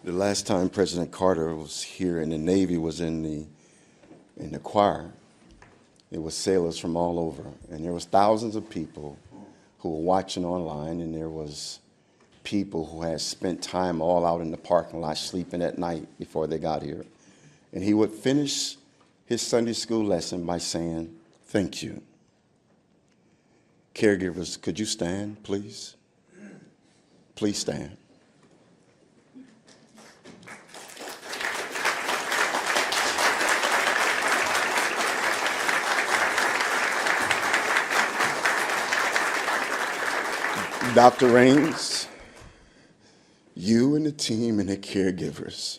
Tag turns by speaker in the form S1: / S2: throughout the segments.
S1: The last time President Carter was here in the Navy was in the choir. It was sailors from all over, and there was thousands of people who were watching online, and there was people who had spent time all out in the parking lot sleeping at night before they got here. And he would finish his Sunday school lesson by saying, "Thank you." Caregivers, could you stand, please? Please stand. Dr. Raines, you and the team and the caregivers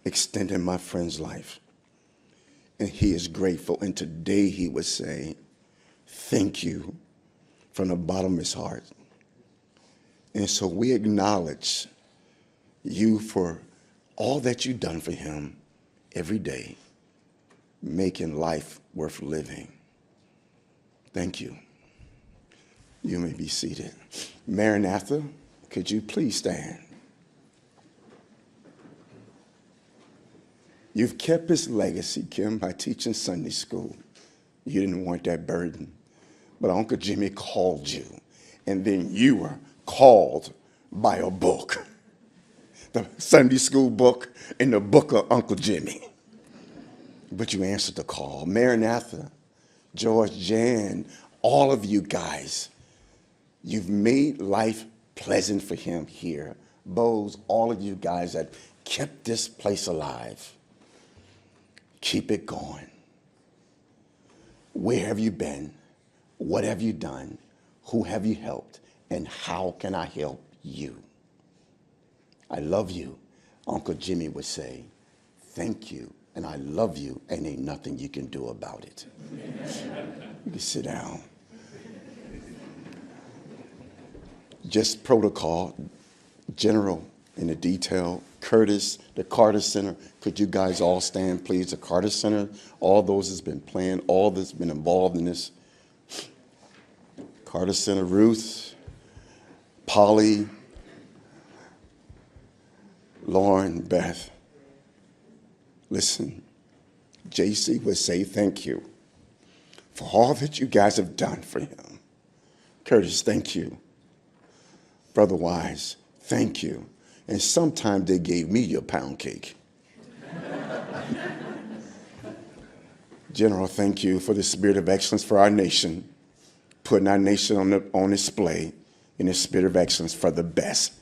S1: extended my friend's life. And he is grateful. And today he would say, thank you from the bottom of his heart. And so we acknowledge you for all that you've done for him every day, making life worth living. Thank you. You may be seated. Maranatha, could you please stand? You've kept his legacy, Kim, by teaching Sunday school. You didn't want that burden, but Uncle Jimmy called you, and then you were called by a book, the Sunday school book and the book of Uncle Jimmy. But you answered the call. Maranatha, George, Jan, all of you guys, you've made life pleasant for him here. Bose, all of you guys that kept this place alive. Keep it going. Where have you been? What have you done? Who have you helped? And how can I help you? I love you. Uncle Jimmy would say, thank you, and I love you, and ain't nothing you can do about it. You can sit down. Just protocol, General in the detail, Curtis, the Carter Center. Could you guys all stand, please? The Carter Center, all those that's been playing, all that's been involved in this. Carter Center, Ruth, Polly, Lauren, Beth. Listen, JC would say thank you for all that you guys have done for him. Curtis, thank you. Brother Wise, thank you. And sometimes they gave me your pound cake. General, thank you for the spirit of excellence for our nation, putting our nation on display in the spirit of excellence for the best.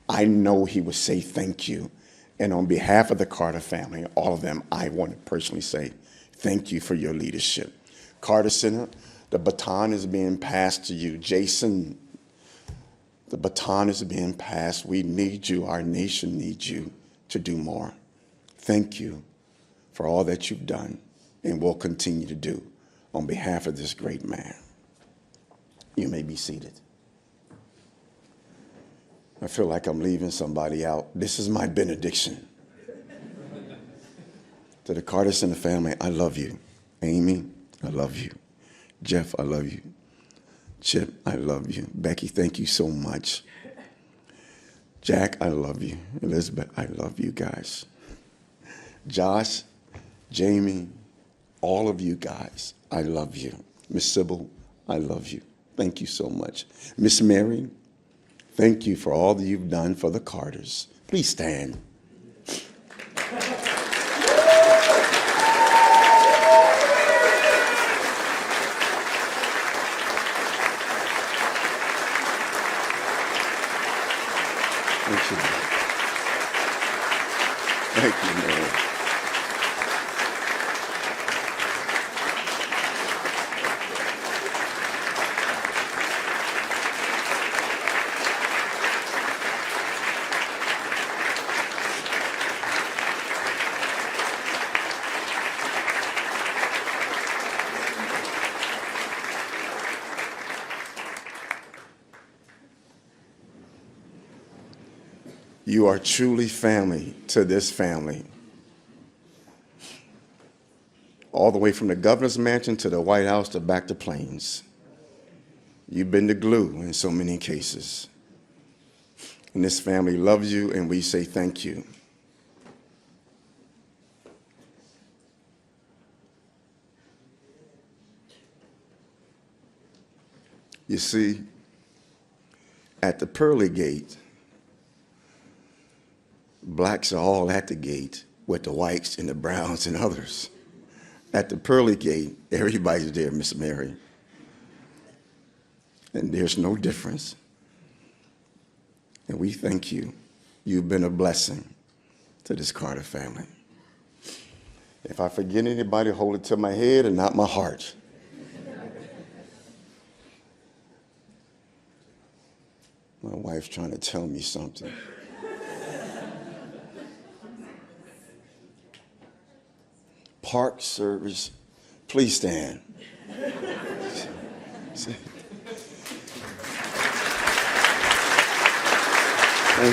S1: I know he would say thank you. And on behalf of the Carter family, all of them, I want to personally say thank you for your leadership. Carter Center, the baton is being passed to you. Jason, the baton is being passed. We need you. Our nation needs you to do more. Thank you for all that you've done and will continue to do on behalf of this great man. You may be seated. I feel like I'm leaving somebody out. This is my benediction. To the Carter Center family, I love you. Amy, I love you. Jeff, I love you. Chip, I love you. Becky, thank you so much. Jack, I love you. Elizabeth, I love you guys. Josh, Jamie, all of you guys, I love you. Miss Sybil, I love you. Thank you so much. Miss Mary, thank you for all that you've done for the Carters. Please stand. Thank you, Mary. You are truly family to this family. All the way from the governor's mansion to the White House to back to Plains. You've been the glue in so many cases. And this family loves you, and we say thank you. You see, at the pearly gate, blacks are all at the gate with the whites and the browns and others. At the pearly gate, everybody's there, Miss Mary. And there's no difference. And we thank you. You've been a blessing to this Carter family. If I forget anybody, hold it to my head and not my heart. My wife's trying to tell me something. Park service, please stand. Thank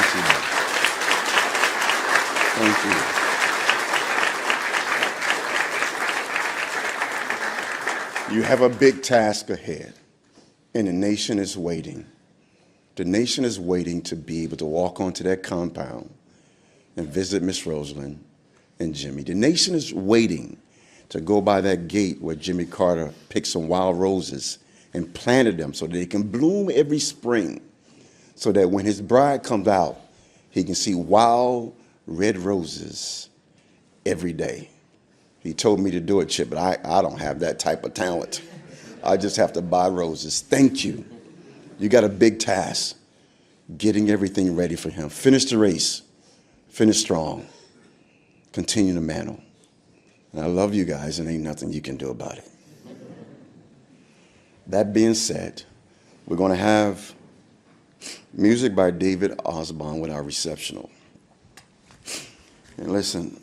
S1: you. Thank you. You have a big task ahead, and the nation is waiting. The nation is waiting to be able to walk onto that compound and visit Miss Rosalind and Jimmy. The nation is waiting to go by that gate where Jimmy Carter picked some wild roses and planted them so that they can bloom every spring, so that when his bride comes out, he can see wild red roses every day. He told me to do it, Chip, but I don't have that type of talent. I just have to buy roses. Thank you. You got a big task, getting everything ready for him. Finish the race. Finish strong. Continue to mantle. And I love you guys, and ain't nothing you can do about it. That being said, we're going to have music by David Osborne with our receptional. And listen,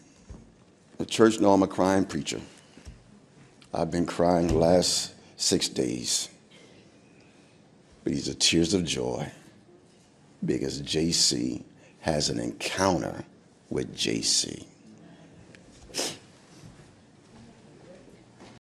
S1: the church know I'm a crying preacher. I've been crying the last 6 days. But these are tears of joy because JC has an encounter with JC.